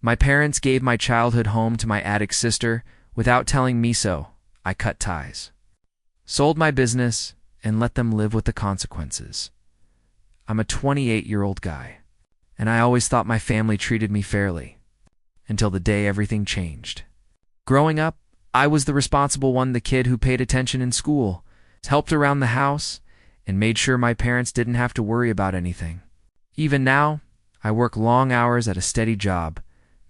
My parents gave my childhood home to my addict sister without telling me so. I cut ties, sold my business, and let them live with the consequences. I'm a 28-year-old guy, and I always thought my family treated me fairly, until the day everything changed. Growing up, I was the responsible one, the kid who paid attention in school, helped around the house, and made sure my parents didn't have to worry about anything. Even now, I work long hours at a steady job,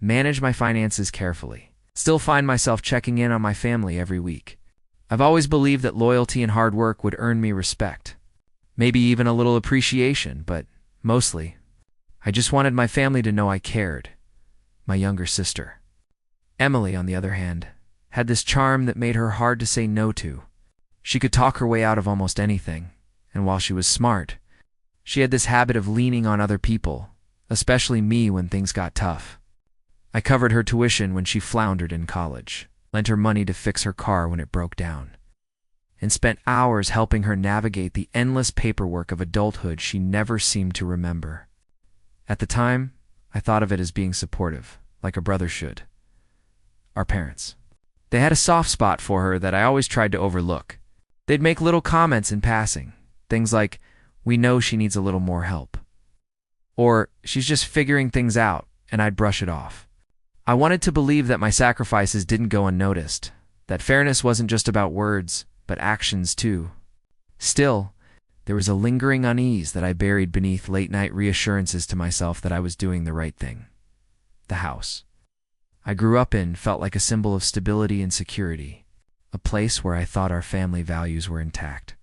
manage my finances carefully, still find myself checking in on my family every week. I've always believed that loyalty and hard work would earn me respect, maybe even a little appreciation, but mostly, I just wanted my family to know I cared. My younger sister, Emily, on the other hand, had this charm that made her hard to say no to. She could talk her way out of almost anything, and while she was smart, she had this habit of leaning on other people, especially me when things got tough. I covered her tuition when she floundered in college, lent her money to fix her car when it broke down, and spent hours helping her navigate the endless paperwork of adulthood she never seemed to remember. At the time, I thought of it as being supportive, like a brother should. Our parents. They had a soft spot for her that I always tried to overlook. They'd make little comments in passing, things like, "We know she needs a little more help," or "She's just figuring things out," and I'd brush it off. I wanted to believe that my sacrifices didn't go unnoticed, that fairness wasn't just about words, but actions too. Still, there was a lingering unease that I buried beneath late-night reassurances to myself that I was doing the right thing. The house I grew up in felt like a symbol of stability and security, a place where I thought our family values were intact.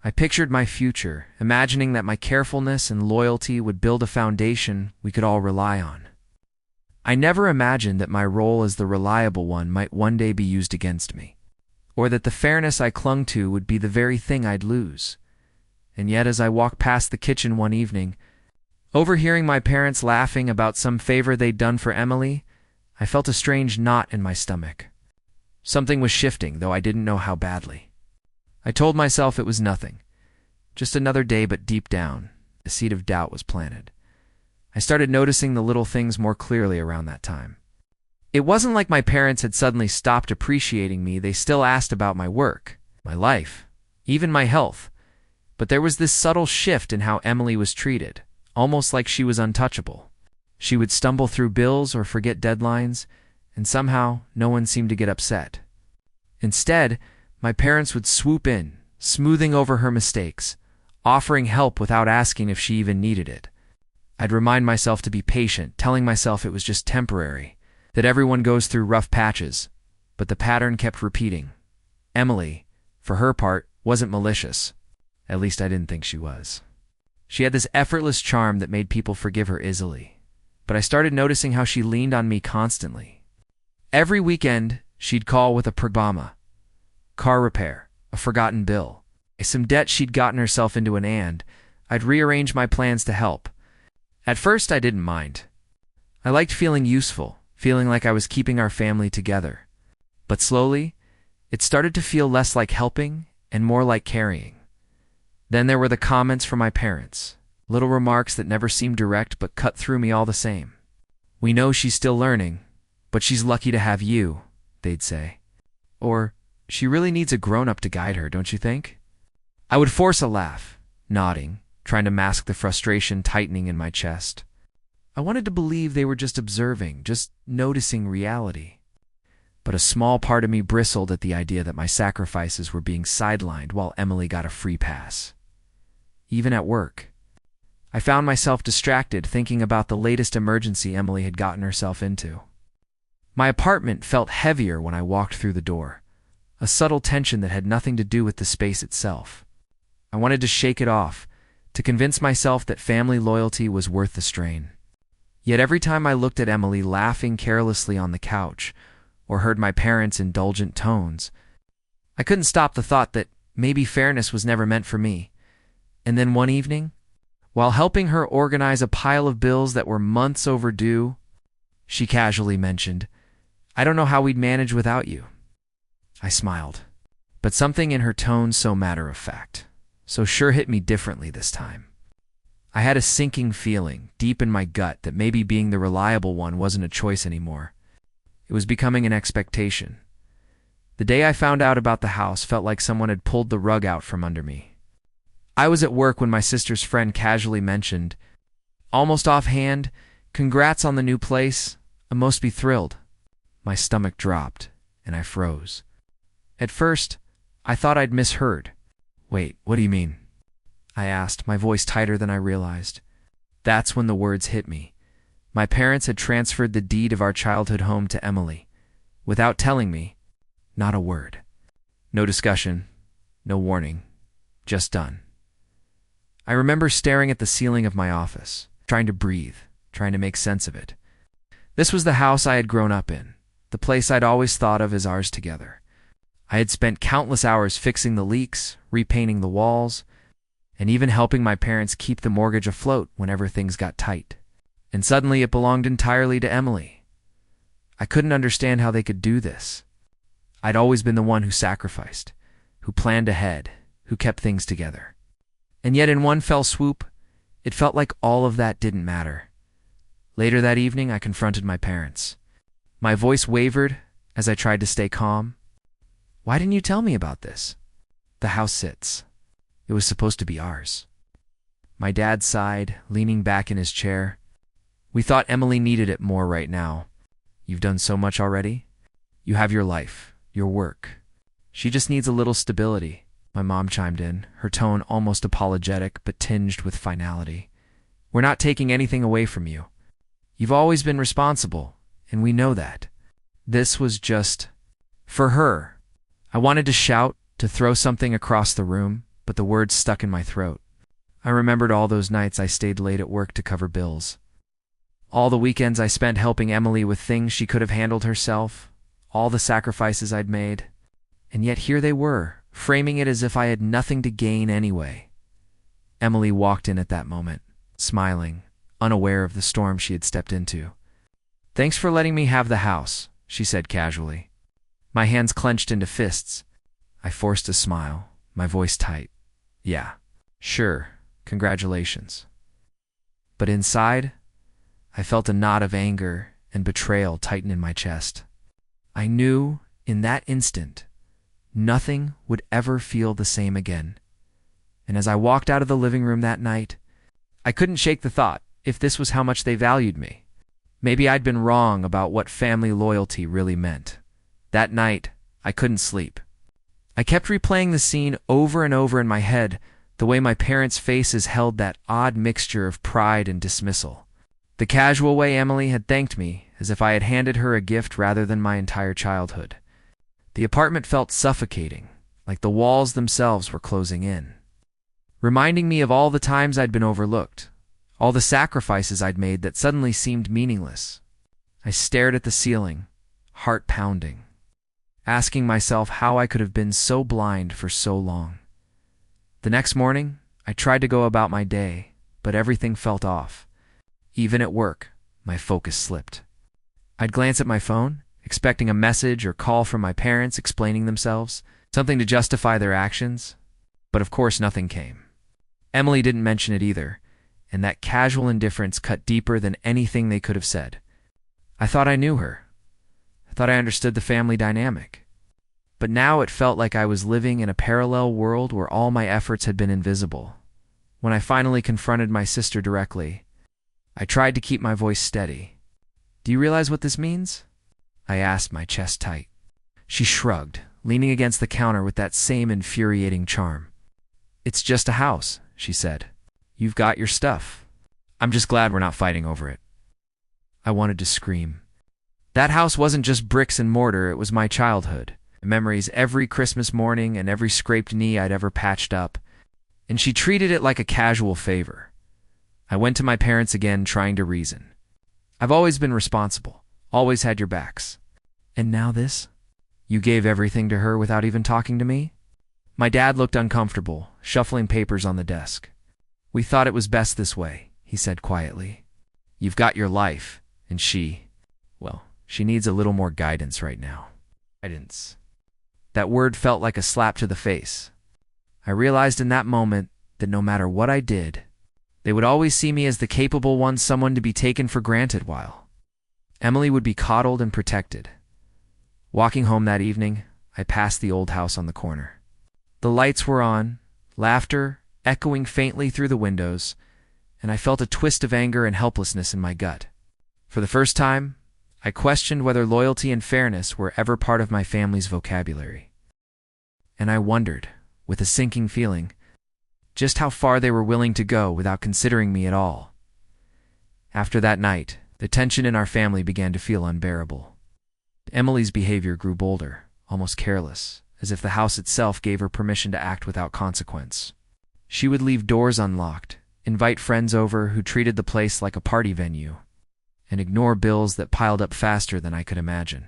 I pictured my future, imagining that my carefulness and loyalty would build a foundation we could all rely on. I never imagined that my role as the reliable one might one day be used against me, or that the fairness I clung to would be the very thing I'd lose. And yet, as I walked past the kitchen one evening, overhearing my parents laughing about some favor they'd done for Emily, I felt a strange knot in my stomach. Something was shifting, though I didn't know how badly. I told myself it was nothing, just another day, but deep down, a seed of doubt was planted. I started noticing the little things more clearly around that time. It wasn't like my parents had suddenly stopped appreciating me. They still asked about my work, my life, even my health. But there was this subtle shift in how Emily was treated, almost like she was untouchable. She would stumble through bills or forget deadlines, and somehow no one seemed to get upset. Instead, my parents would swoop in, smoothing over her mistakes, offering help without asking if she even needed it. I'd remind myself to be patient, telling myself it was just temporary, that everyone goes through rough patches, but the pattern kept repeating. Emily, for her part, wasn't malicious. At least I didn't think she was. She had this effortless charm that made people forgive her easily, but I started noticing how she leaned on me constantly. Every weekend, she'd call with a problema, car repair, a forgotten bill, some debt she'd gotten herself into, and I'd rearrange my plans to help. At first, I didn't mind. I liked feeling useful, feeling like I was keeping our family together. But slowly, it started to feel less like helping and more like carrying. Then there were the comments from my parents, little remarks that never seemed direct but cut through me all the same. "We know she's still learning, but she's lucky to have you," they'd say. Or, "She really needs a grown-up to guide her, don't you think?" I would force a laugh, nodding, trying to mask the frustration tightening in my chest. I wanted to believe they were just observing, just noticing reality. But a small part of me bristled at the idea that my sacrifices were being sidelined while Emily got a free pass. Even at work, I found myself distracted thinking about the latest emergency Emily had gotten herself into. My apartment felt heavier when I walked through the door, a subtle tension that had nothing to do with the space itself. I wanted to shake it off, to convince myself that family loyalty was worth the strain. Yet every time I looked at Emily laughing carelessly on the couch, or heard my parents' indulgent tones, I couldn't stop the thought that maybe fairness was never meant for me. And then one evening, while helping her organize a pile of bills that were months overdue, she casually mentioned, "I don't know how we'd manage without you." I smiled, but something in her tone so matter-of-fact, so sure hit me differently this time. I had a sinking feeling deep in my gut that maybe being the reliable one wasn't a choice anymore. It was becoming an expectation. The day I found out about the house felt like someone had pulled the rug out from under me. I was at work when my sister's friend casually mentioned, almost offhand, "Congrats on the new place. I must be thrilled." My stomach dropped, and I froze. At first, I thought I'd misheard. "Wait, what do you mean?" I asked, my voice tighter than I realized. That's when the words hit me. My parents had transferred the deed of our childhood home to Emily. Without telling me, not a word. No discussion, no warning, just done. I remember staring at the ceiling of my office, trying to breathe, trying to make sense of it. This was the house I had grown up in, the place I'd always thought of as ours together. I had spent countless hours fixing the leaks, repainting the walls, and even helping my parents keep the mortgage afloat whenever things got tight. And suddenly it belonged entirely to Emily. I couldn't understand how they could do this. I'd always been the one who sacrificed, who planned ahead, who kept things together. And yet in one fell swoop, it felt like all of that didn't matter. Later that evening, I confronted my parents. My voice wavered as I tried to stay calm. "Why didn't you tell me about this? The house sits. It was supposed to be ours." My dad sighed, leaning back in his chair. "We thought Emily needed it more right now. You've done so much already. You have your life, your work. She just needs a little stability." My mom chimed in, her tone almost apologetic but tinged with finality. "We're not taking anything away from you. You've always been responsible, and we know that. This was just for her." I wanted to shout, to throw something across the room, but the words stuck in my throat. I remembered all those nights I stayed late at work to cover bills. All the weekends I spent helping Emily with things she could have handled herself, all the sacrifices I'd made. And yet here they were, framing it as if I had nothing to gain anyway. Emily walked in at that moment, smiling, unaware of the storm she had stepped into. "Thanks for letting me have the house," she said casually. My hands clenched into fists. I forced a smile, my voice tight. "Yeah, sure, congratulations." But inside, I felt a knot of anger and betrayal tighten in my chest. I knew, in that instant, nothing would ever feel the same again. And as I walked out of the living room that night, I couldn't shake the thought, if this was how much they valued me, maybe I'd been wrong about what family loyalty really meant. That night, I couldn't sleep. I kept replaying the scene over and over in my head, the way my parents' faces held that odd mixture of pride and dismissal. The casual way Emily had thanked me, as if I had handed her a gift rather than my entire childhood. The apartment felt suffocating, like the walls themselves were closing in, reminding me of all the times I'd been overlooked, all the sacrifices I'd made that suddenly seemed meaningless. I stared at the ceiling, heart pounding, asking myself how I could have been so blind for so long. The next morning, I tried to go about my day, but everything felt off. Even at work, my focus slipped. I'd glance at my phone, expecting a message or call from my parents explaining themselves, something to justify their actions, but of course nothing came. Emily didn't mention it either, and that casual indifference cut deeper than anything they could have said. I thought I knew her. I thought I understood the family dynamic. But now it felt like I was living in a parallel world where all my efforts had been invisible. When I finally confronted my sister directly, I tried to keep my voice steady. "Do you realize what this means?" I asked, my chest tight. She shrugged, leaning against the counter with that same infuriating charm. "It's just a house," she said. "You've got your stuff. I'm just glad we're not fighting over it." I wanted to scream. That house wasn't just bricks and mortar, it was my childhood. Memories every Christmas morning and every scraped knee I'd ever patched up. And she treated it like a casual favor. I went to my parents again, trying to reason. "I've always been responsible, always had your backs. And now this? You gave everything to her without even talking to me?" My dad looked uncomfortable, shuffling papers on the desk. "We thought it was best this way," he said quietly. "You've got your life, and well, she needs a little more guidance right now." Guidance. That word felt like a slap to the face. I realized in that moment that no matter what I did, They would always see me as the capable one, someone to be taken for granted, while Emily would be coddled and protected. Walking home that evening, I passed the old house on the corner. The lights were on, laughter echoing faintly through the windows, and I felt a twist of anger and helplessness in my gut. For the first time, I questioned whether loyalty and fairness were ever part of my family's vocabulary. And I wondered, with a sinking feeling, just how far they were willing to go without considering me at all. After that night, the tension in our family began to feel unbearable. Emily's behavior grew bolder, almost careless, as if the house itself gave her permission to act without consequence. She would leave doors unlocked, invite friends over who treated the place like a party venue, and ignore bills that piled up faster than I could imagine.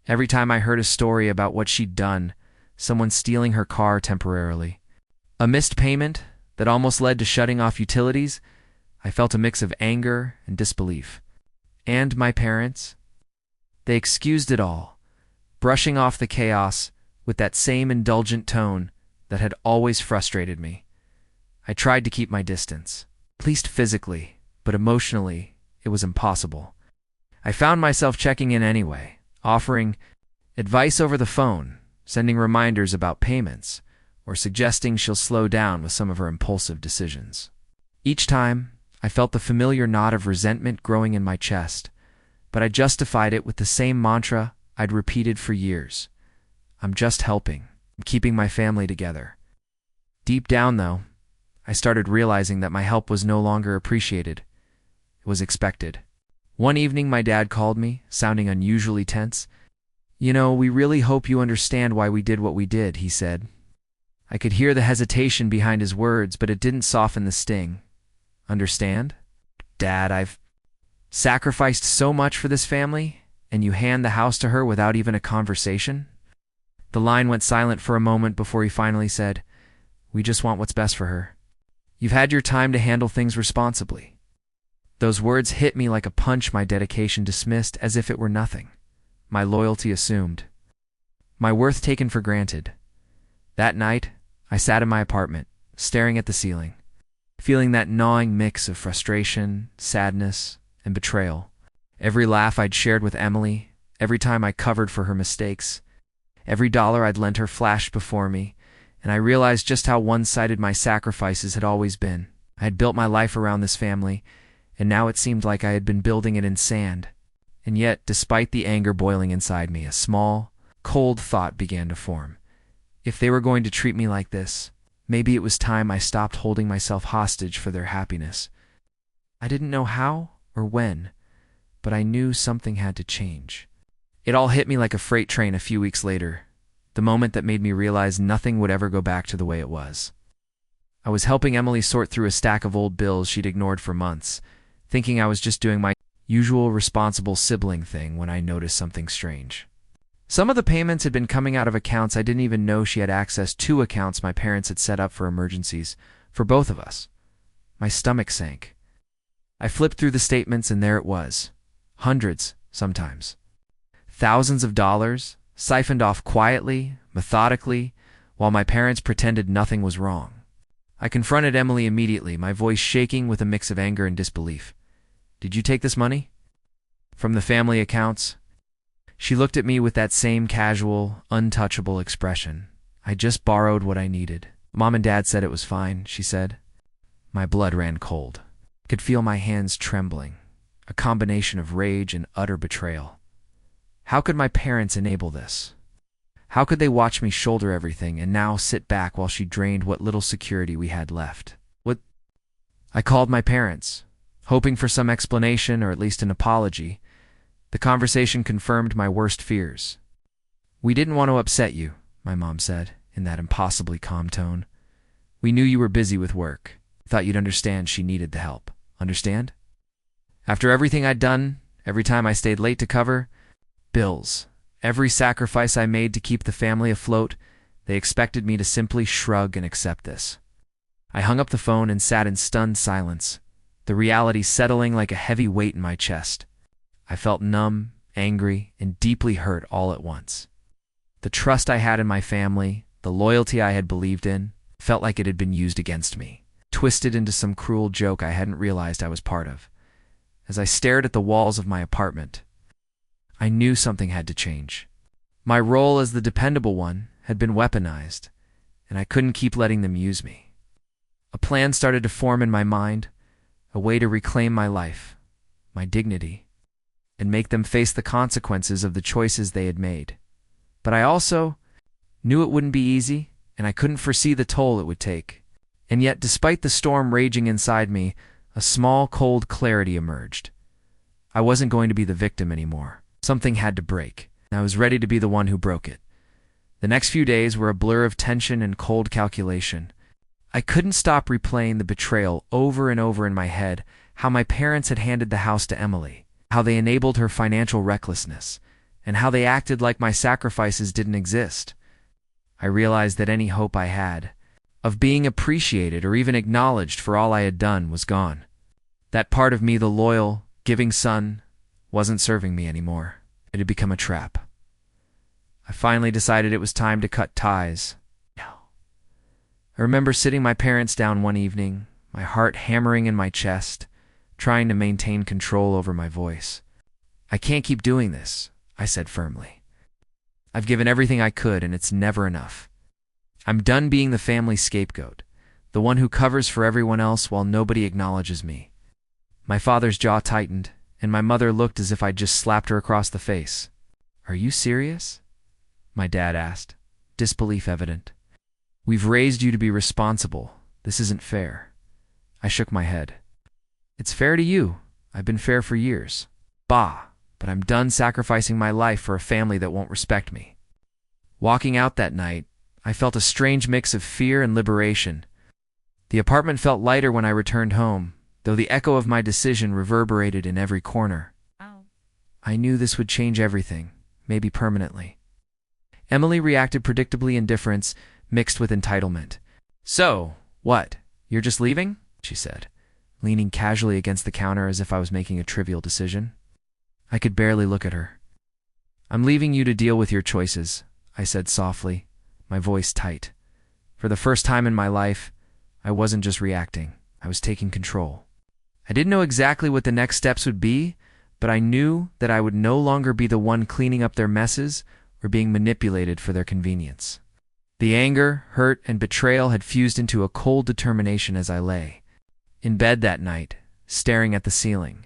Every time I heard a story about what she'd done, someone stealing her car temporarily, a missed payment that almost led to shutting off utilities, I felt a mix of anger and disbelief. And my parents? They excused it all, brushing off the chaos with that same indulgent tone that had always frustrated me. I tried to keep my distance, at least physically, but emotionally, it was impossible. I found myself checking in anyway, offering advice over the phone, sending reminders about payments, or suggesting she'll slow down with some of her impulsive decisions. Each time, I felt the familiar knot of resentment growing in my chest, but I justified it with the same mantra I'd repeated for years. I'm just helping. I'm keeping my family together. Deep down, though, I started realizing that my help was no longer appreciated. It was expected. One evening, my dad called me, sounding unusually tense. "You know, we really hope you understand why we did what we did," he said. I could hear the hesitation behind his words, but it didn't soften the sting. Understand? Dad, I've sacrificed so much for this family, and you hand the house to her without even a conversation? The line went silent for a moment before he finally said, "We just want what's best for her. You've had your time to handle things responsibly." Those words hit me like a punch, my dedication dismissed as if it were nothing, my loyalty assumed, my worth taken for granted. That night, I sat in my apartment, staring at the ceiling, feeling that gnawing mix of frustration, sadness, and betrayal. Every laugh I'd shared with Emily, every time I covered for her mistakes, every dollar I'd lent her flashed before me, and I realized just how one-sided my sacrifices had always been. I had built my life around this family, and now it seemed like I had been building it in sand. And yet, despite the anger boiling inside me, a small, cold thought began to form. If they were going to treat me like this, maybe it was time I stopped holding myself hostage for their happiness. I didn't know how or when, but I knew something had to change. It all hit me like a freight train a few weeks later, the moment that made me realize nothing would ever go back to the way it was. I was helping Emily sort through a stack of old bills she'd ignored for months, thinking I was just doing my usual responsible sibling thing when I noticed something strange. Some of the payments had been coming out of accounts I didn't even know she had access to, accounts my parents had set up for emergencies, for both of us. My stomach sank. I flipped through the statements and there it was. Hundreds, sometimes. Thousands of dollars, siphoned off quietly, methodically, while my parents pretended nothing was wrong. I confronted Emily immediately, my voice shaking with a mix of anger and disbelief. "Did you take this money from the family accounts?" She looked at me with that same casual, untouchable expression. "I just borrowed what I needed. Mom and Dad said it was fine," she said. My blood ran cold. I could feel my hands trembling, a combination of rage and utter betrayal. How could my parents enable this? How could they watch me shoulder everything and now sit back while she drained what little security we had left? What? I called my parents, hoping for some explanation or at least an apology. The conversation confirmed my worst fears. "We didn't want to upset you," my mom said, in that impossibly calm tone. "We knew you were busy with work. Thought you'd understand she needed the help. Understand? After everything I'd done, every time I stayed late to cover bills, every sacrifice I made to keep the family afloat, they expected me to simply shrug and accept this." I hung up the phone and sat in stunned silence, the reality settling like a heavy weight in my chest. I felt numb, angry, and deeply hurt all at once. The trust I had in my family, the loyalty I had believed in, felt like it had been used against me. twisted into some cruel joke I hadn't realized I was part of. As I stared at the walls of my apartment, I knew something had to change. My role as the dependable one had been weaponized, and I couldn't keep letting them use me. A plan started to form in my mind, a way to reclaim my life, my dignity, and make them face the consequences of the choices they had made. But I also knew it wouldn't be easy, and I couldn't foresee the toll it would take. And yet, despite the storm raging inside me, a small, cold clarity emerged. I wasn't going to be the victim anymore. Something had to break, and I was ready to be the one who broke it. The next few days were a blur of tension and cold calculation. I couldn't stop replaying the betrayal over and over in my head, how my parents had handed the house to Emily, how they enabled her financial recklessness, and how they acted like my sacrifices didn't exist. I realized that any hope I had of being appreciated or even acknowledged for all I had done was gone. That part of me, the loyal, giving son, wasn't serving me anymore. It had become a trap. I finally decided it was time to cut ties. I remember sitting my parents down one evening, my heart hammering in my chest, trying to maintain control over my voice. "I can't keep doing this," I said firmly. "I've given everything I could, and it's never enough. I'm done being the family scapegoat, the one who covers for everyone else while nobody acknowledges me." My father's jaw tightened, and my mother looked as if I'd just slapped her across the face. "Are you serious?" my dad asked, disbelief evident. "We've raised you to be responsible. This isn't fair." I shook my head. "It's fair to you. I've been fair for years. Bah, but I'm done sacrificing my life for a family that won't respect me." Walking out that night, I felt a strange mix of fear and liberation. The apartment felt lighter when I returned home, though the echo of my decision reverberated in every corner. I knew this would change everything, maybe permanently. Emily reacted predictably indifference, mixed with entitlement. "So, what? You're just leaving?" she said, leaning casually against the counter as if I was making a trivial decision. I could barely look at her. "I'm leaving you to deal with your choices," I said softly, my voice tight. For the first time in my life, I wasn't just reacting, I was taking control. I didn't know exactly what the next steps would be, but I knew that I would no longer be the one cleaning up their messes or being manipulated for their convenience. The anger, hurt, and betrayal had fused into a cold determination as I lay in bed that night, staring at the ceiling.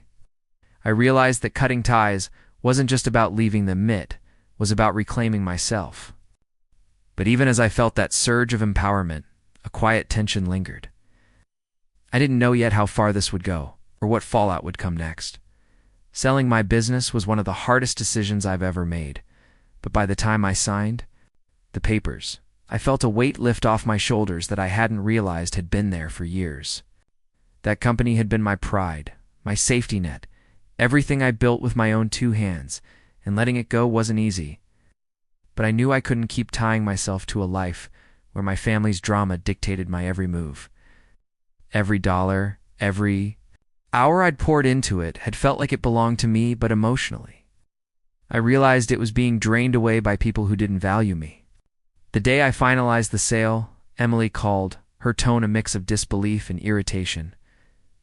I realized that cutting ties wasn't just about leaving them was about reclaiming myself. But even as I felt that surge of empowerment, a quiet tension lingered. I didn't know yet how far this would go, or what fallout would come next. Selling my business was one of the hardest decisions I've ever made, but by the time I signed the papers, I felt a weight lift off my shoulders that I hadn't realized had been there for years. That company had been my pride, my safety net, everything I built with my own two hands, and letting it go wasn't easy. But I knew I couldn't keep tying myself to a life where my family's drama dictated my every move. Every dollar, every hour I'd poured into it had felt like it belonged to me, but emotionally. I realized it was being drained away by people who didn't value me. The day I finalized the sale, Emily called, her tone a mix of disbelief and irritation.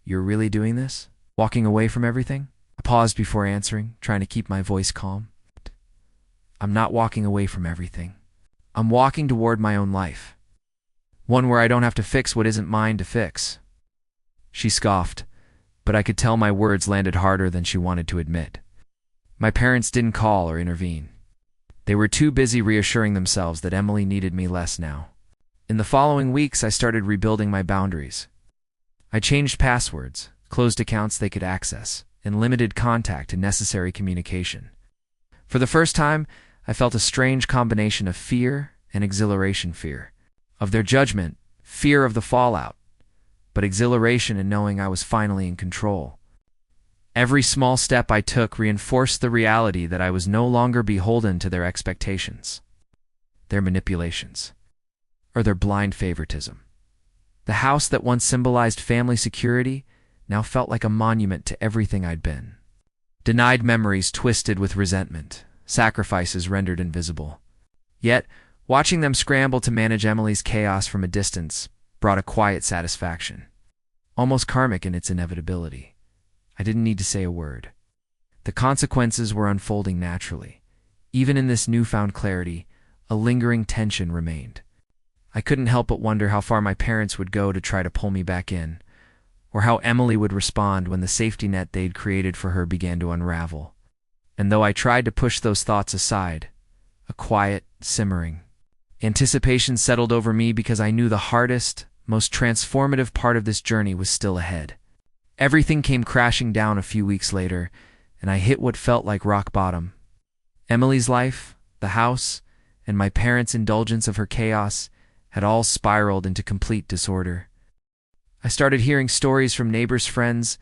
"You're really doing this? Walking away from everything?" I paused before answering, trying to keep my voice calm. "I'm not walking away from everything. I'm walking toward my own life. One where I don't have to fix what isn't mine to fix." She scoffed, but I could tell my words landed harder than she wanted to admit. My parents didn't call or intervene. They were too busy reassuring themselves that Emily needed me less now. In the following weeks, I started rebuilding my boundaries. I changed passwords, closed accounts they could access, and limited contact and necessary communication. For the first time, I felt a strange combination of fear and exhilaration. Fear of their judgment, fear of the fallout, but exhilaration in knowing I was finally in control. Every small step I took reinforced the reality that I was no longer beholden to their expectations, their manipulations, or their blind favoritism. The house that once symbolized family security now felt like a monument to everything I'd been. Denied memories twisted with resentment, sacrifices rendered invisible. Yet, watching them scramble to manage Emily's chaos from a distance brought a quiet satisfaction. almost karmic in its inevitability. I didn't need to say a word. The consequences were unfolding naturally. Even in this newfound clarity, a lingering tension remained. I couldn't help but wonder how far my parents would go to try to pull me back in, or how Emily would respond when the safety net they'd created for her began to unravel. And though I tried to push those thoughts aside, a quiet, simmering anticipation settled over me because I knew the hardest, most transformative part of this journey was still ahead. Everything came crashing down a few weeks later, and I hit what felt like rock bottom. Emily's life, the house, and my parents' indulgence of her chaos had all spiraled into complete disorder. I started hearing stories from neighbors' friends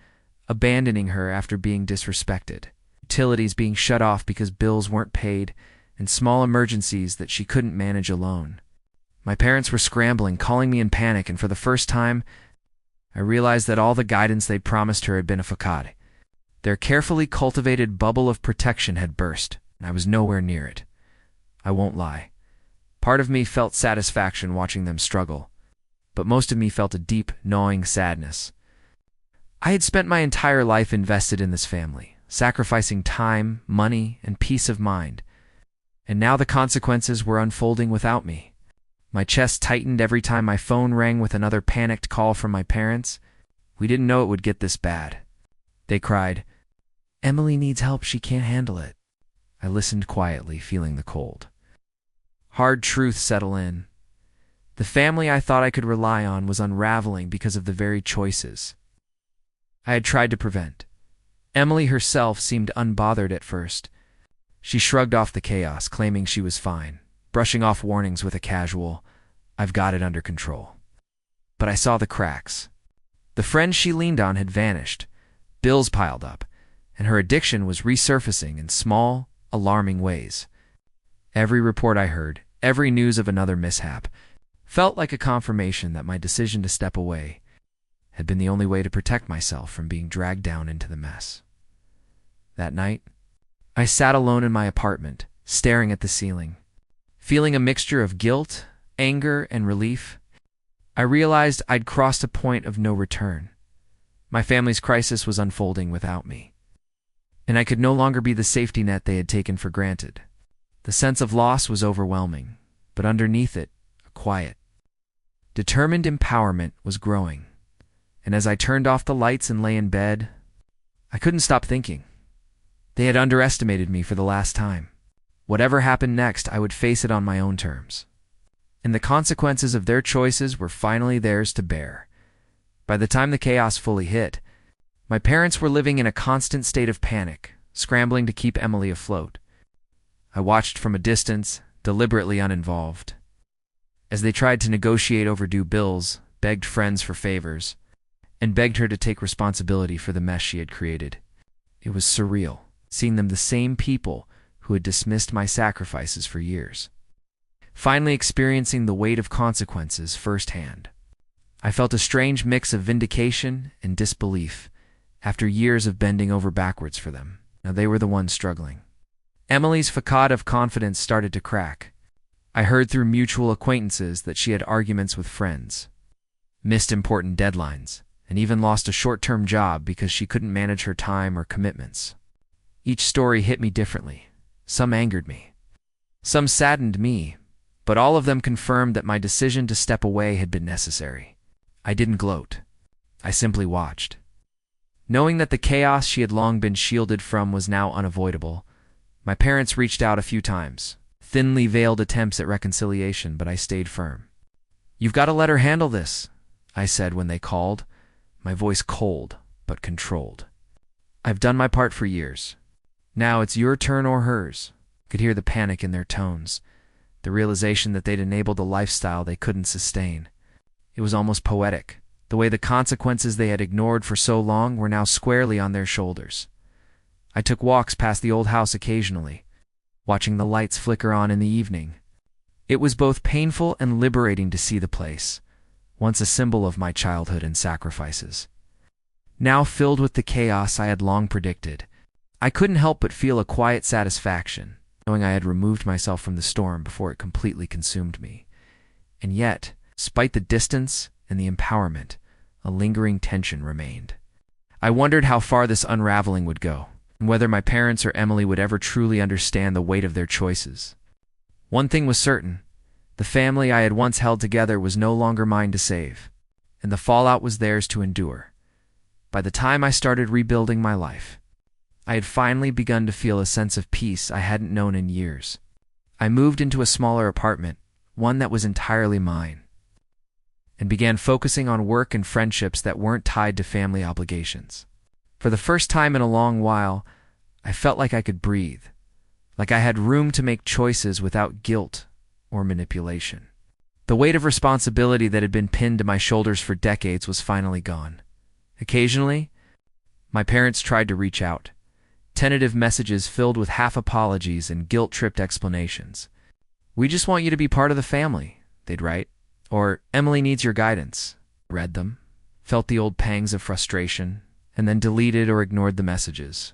abandoning her after being disrespected, utilities being shut off because bills weren't paid, and small emergencies that she couldn't manage alone. My parents were scrambling, calling me in panic, and for the first time, I realized that all the guidance they'd promised her had been a facade. Their carefully cultivated bubble of protection had burst, and I was nowhere near it. I won't lie. Part of me felt satisfaction watching them struggle, but most of me felt a deep, gnawing sadness. I had spent my entire life invested in this family, sacrificing time, money, and peace of mind, and now the consequences were unfolding without me. My chest tightened every time my phone rang with another panicked call from my parents. We didn't know it would get this bad. They cried, "Emily needs help, she can't handle it." I listened quietly, feeling the cold. Hard truth settled in. The family I thought I could rely on was unraveling because of the very choices I had tried to prevent. Emily herself seemed unbothered at first. She shrugged off the chaos, claiming she was fine, brushing off warnings with a casual, "I've got it under control." But I saw the cracks. The friends she leaned on had vanished, bills piled up, and her addiction was resurfacing in small, alarming ways. Every report I heard, every news of another mishap, felt like a confirmation that my decision to step away had been the only way to protect myself from being dragged down into the mess. That night, I sat alone in my apartment, staring at the ceiling. Feeling a mixture of guilt, anger, and relief, I realized I'd crossed a point of no return. My family's crisis was unfolding without me, and I could no longer be the safety net they had taken for granted. The sense of loss was overwhelming, but underneath it, a quiet, determined empowerment was growing. And as I turned off the lights and lay in bed, I couldn't stop thinking. They had underestimated me for the last time. Whatever happened next, I would face it on my own terms. And the consequences of their choices were finally theirs to bear. By the time the chaos fully hit, my parents were living in a constant state of panic, scrambling to keep Emily afloat. I watched from a distance, deliberately uninvolved, as they tried to negotiate overdue bills, begged friends for favors, and begged her to take responsibility for the mess she had created. It was surreal, seeing them, the same people who had dismissed my sacrifices for years, finally experiencing the weight of consequences firsthand. I felt a strange mix of vindication and disbelief after years of bending over backwards for them. Now they were the ones struggling. Emily's facade of confidence started to crack. I heard through mutual acquaintances that she had arguments with friends, missed important deadlines, and even lost a short-term job because she couldn't manage her time or commitments. Each story hit me differently. Some angered me. Some saddened me, but all of them confirmed that my decision to step away had been necessary. I didn't gloat. I simply watched. Knowing that the chaos she had long been shielded from was now unavoidable, my parents reached out a few times, thinly veiled attempts at reconciliation, but I stayed firm. "You've got to let her handle this," I said when they called, my voice cold but controlled. "I've done my part for years. Now it's your turn or hers." I could hear the panic in their tones, the realization that they'd enabled a lifestyle they couldn't sustain. It was almost poetic, the way the consequences they had ignored for so long were now squarely on their shoulders. I took walks past the old house occasionally, watching the lights flicker on in the evening. It was both painful and liberating to see the place, once a symbol of my childhood and sacrifices, now filled with the chaos I had long predicted. I couldn't help but feel a quiet satisfaction, knowing I had removed myself from the storm before it completely consumed me. And yet, despite the distance and the empowerment, a lingering tension remained. I wondered how far this unraveling would go, and whether my parents or Emily would ever truly understand the weight of their choices. One thing was certain: the family I had once held together was no longer mine to save, and the fallout was theirs to endure. By the time I started rebuilding my life, I had finally begun to feel a sense of peace I hadn't known in years. I moved into a smaller apartment, one that was entirely mine, and began focusing on work and friendships that weren't tied to family obligations. For the first time in a long while, I felt like I could breathe, like I had room to make choices without guilt or manipulation. The weight of responsibility that had been pinned to my shoulders for decades was finally gone. Occasionally, my parents tried to reach out, tentative messages filled with half apologies and guilt-tripped explanations. "We just want you to be part of the family," they'd write. Or, "Emily needs your guidance." Read them, felt the old pangs of frustration, and then deleted or ignored the messages.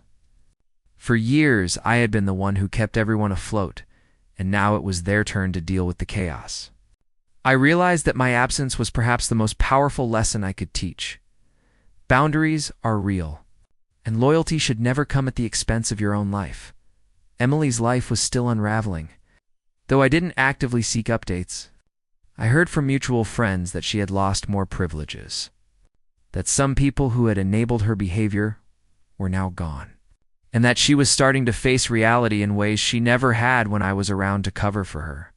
For years, I had been the one who kept everyone afloat, and now it was their turn to deal with the chaos. I realized that my absence was perhaps the most powerful lesson I could teach. Boundaries are real, and loyalty should never come at the expense of your own life. Emily's life was still unraveling. Though I didn't actively seek updates, I heard from mutual friends that she had lost more privileges, that some people who had enabled her behavior were now gone, and that she was starting to face reality in ways she never had when I was around to cover for her.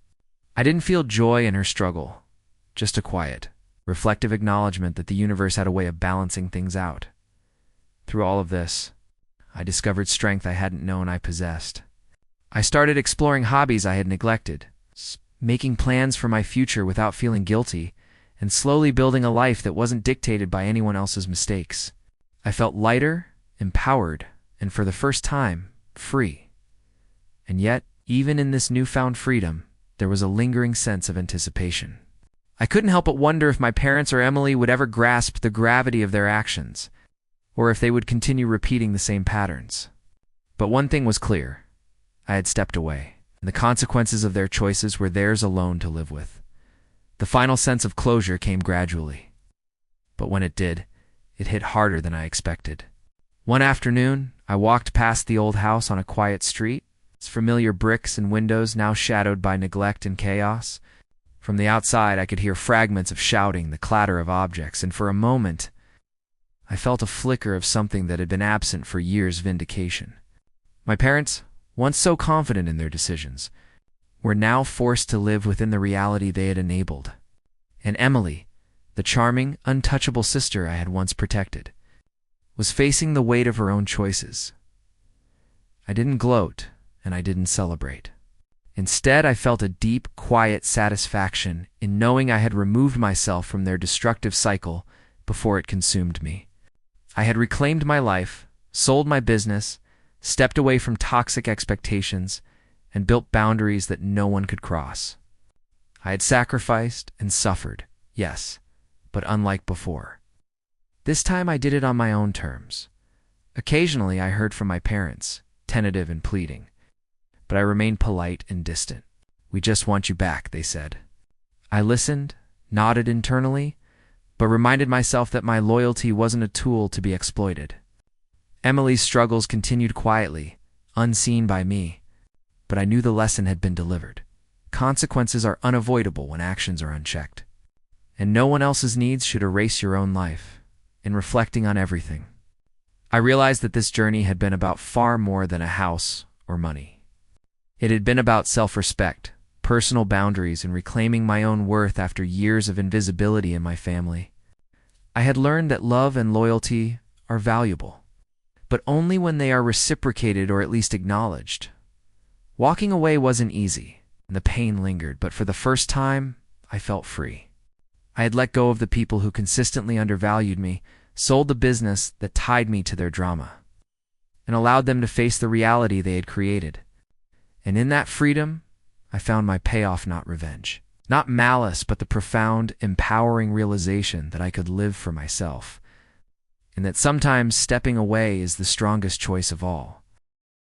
I didn't feel joy in her struggle, just a quiet, reflective acknowledgement that the universe had a way of balancing things out. Through all of this, I discovered strength I hadn't known I possessed. I started exploring hobbies I had neglected, making plans for my future without feeling guilty, and slowly building a life that wasn't dictated by anyone else's mistakes. I felt lighter, empowered, and for the first time, free. And yet, even in this newfound freedom, there was a lingering sense of anticipation. I couldn't help but wonder if my parents or Emily would ever grasp the gravity of their actions, or if they would continue repeating the same patterns. But one thing was clear: I had stepped away, and the consequences of their choices were theirs alone to live with. The final sense of closure came gradually, but when it did, it hit harder than I expected. One afternoon, I walked past the old house on a quiet street, its familiar bricks and windows now shadowed by neglect and chaos. From the outside, I could hear fragments of shouting, the clatter of objects, and for a moment, I felt a flicker of something that had been absent for years: vindication. My parents, once so confident in their decisions, were now forced to live within the reality they had enabled. And Emily, the charming, untouchable sister I had once protected, was facing the weight of her own choices. I didn't gloat, and I didn't celebrate. Instead, I felt a deep, quiet satisfaction in knowing I had removed myself from their destructive cycle before it consumed me. I had reclaimed my life, sold my business, stepped away from toxic expectations, and built boundaries that no one could cross. I had sacrificed and suffered, yes, but unlike before. This time I did it on my own terms. Occasionally I heard from my parents, tentative and pleading, but I remained polite and distant. "We just want you back," they said. I listened, nodded internally, but reminded myself that my loyalty wasn't a tool to be exploited. Emily's struggles continued quietly, unseen by me, but I knew the lesson had been delivered. Consequences are unavoidable when actions are unchecked, and no one else's needs should erase your own life. In reflecting on everything, I realized that this journey had been about far more than a house or money. It had been about self-respect, personal boundaries, and reclaiming my own worth after years of invisibility in my family. I had learned that love and loyalty are valuable, but only when they are reciprocated or at least acknowledged. Walking away wasn't easy, and the pain lingered, but for the first time, I felt free. I had let go of the people who consistently undervalued me, sold the business that tied me to their drama, and allowed them to face the reality they had created. And in that freedom, I found my payoff: not revenge, not malice, but the profound, empowering realization that I could live for myself, and that sometimes stepping away is the strongest choice of all.